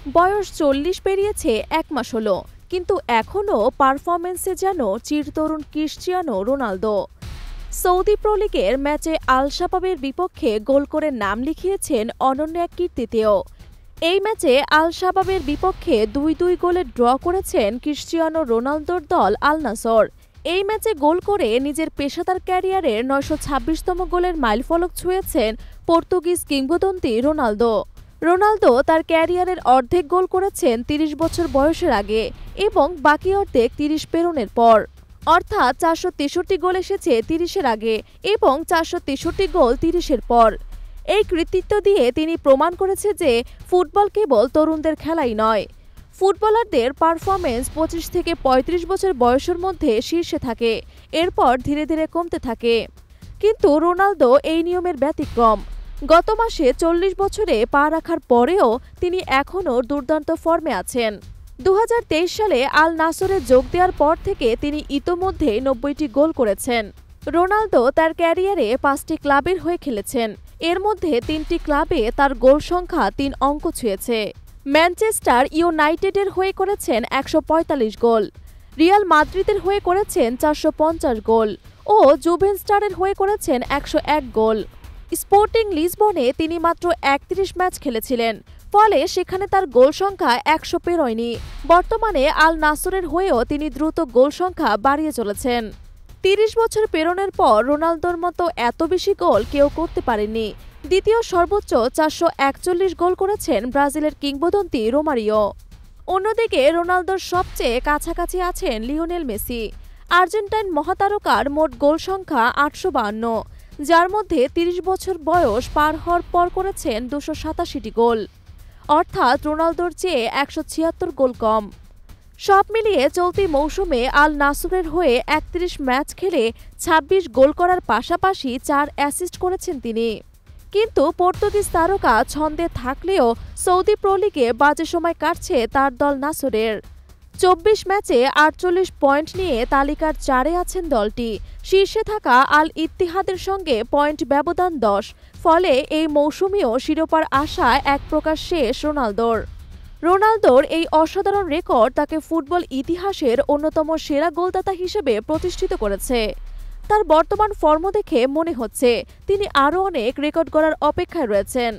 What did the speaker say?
বয়স ৪০ পেরিয়েছে ১ মাস হলো, কিন্তু এখনও পারফরমেন্সে যেন চিরতরুণ ক্রিশ্চিয়ানো রোনালদো। সৌদি প্রো লিগের ম্যাচে আল শাবাবের বিপক্ষে গোল করে নাম লিখিয়েছেন অনন্য এক কীর্তিতেও। এই ম্যাচে আল শাবাবের বিপক্ষে ২-২ গোলে ড্র করেছেন ক্রিশ্চিয়ানো রোনালদোর দল আল নাসর। এই ম্যাচে গোল করে নিজের পেশাদার ক্যারিয়ারের ৯২৬তম গোলের মাইলফলক ছুঁয়েছেন পর্তুগিজ কিংবদন্তি রোনালদো। রোনালদো তার ক্যারিয়ারের অর্ধেক গোল করেছেন ৩০ বছর বয়সের আগে এবং বাকি অর্ধেক ৩০ পেরোনের পর, অর্থাৎ ৪৬৩ গোল এসেছে ৩০-এর আগে এবং ৪৬৩ গোল ৩০-এর পর। এই কৃতিত্ব দিয়ে তিনি প্রমাণ করেছে যে ফুটবল কেবল তরুণদের খেলাই নয়। ফুটবলারদের পারফরমেন্স ২৫ থেকে ৩৫ বছর বয়সের মধ্যে শীর্ষে থাকে, এরপর ধীরে ধীরে কমতে থাকে। কিন্তু রোনালদো এই নিয়মের ব্যতিক্রম। গত মাসে ৪০ বছরে পা রাখার পরেও তিনি এখনও দুর্দান্ত ফর্মে আছেন। ২০২৩ সালে আল নাসরে যোগ দেওয়ার পর থেকে তিনি ইতোমধ্যে ৯০টি গোল করেছেন। রোনালদো তার ক্যারিয়ারে ৫টি ক্লাবের হয়ে খেলেছেন, এর মধ্যে ৩টি ক্লাবে তার গোল সংখ্যা ৩ অঙ্ক ছুঁয়েছে। ম্যানচেস্টার ইউনাইটেডের হয়ে করেছেন ১৪৫ গোল, রিয়াল মাদ্রিদের হয়ে করেছেন ৪৫০ গোল ও জুভেন্টাসের হয়ে করেছেন ১০১ গোল। স্পোর্টিং লিসবনে তিনি মাত্র ৩১ ম্যাচ খেলেছিলেন, ফলে সেখানে তার গোল সংখ্যা ১০০ পেরোয়নি। বর্তমানে আল নাসরের হয়েও তিনি দ্রুত গোল সংখ্যা বাড়িয়ে চলেছেন। ৩০ বছর পেরোনোর পর রোনালদোর মতো এত বেশি গোল কেউ করতে পারেননি। দ্বিতীয় সর্বোচ্চ ৪৪১ গোল করেছেন ব্রাজিলের কিংবদন্তি রোমারিও। অন্যদিকে রোনালদোর সবচেয়ে কাছাকাছি আছেন লিওনেল মেসি। আর্জেন্টাইন মহাতারকার মোট গোল সংখ্যা ৮৫২, যার মধ্যে ৩০ বছর বয়স পার হওয়ার পর করেছেন ২৮৭টি গোল, অর্থাৎ রোনালদোর চেয়ে ১৭৬ গোল কম। সব মিলিয়ে চলতি মৌসুমে আল নাসরের হয়ে ৩১ ম্যাচ খেলে ২৬ গোল করার পাশাপাশি ৪ অ্যাসিস্ট করেছেন তিনি। কিন্তু পর্তুগিজ তারকা ছন্দে থাকলেও সৌদি প্রো লিগে বাজে সময় কাটছে তার দল নাসরের। ২৪ ম্যাচে ৪৮ পয়েন্ট নিয়ে তালিকার ৪-এ আছেন দলটি। শীর্ষে থাকা আল ইত্তিহাদের সঙ্গে পয়েন্ট ব্যবধান ১০, ফলে এই মৌসুমেও শিরোপার আশা এক প্রকার শেষ রোনালদোর এই অসাধারণ রেকর্ড তাকে ফুটবল ইতিহাসের অন্যতম সেরা গোলদাতা হিসেবে প্রতিষ্ঠিত করেছে। তার বর্তমান ফর্ম দেখে মনে হচ্ছে তিনি আরও অনেক রেকর্ড গড়ার অপেক্ষায় রয়েছেন।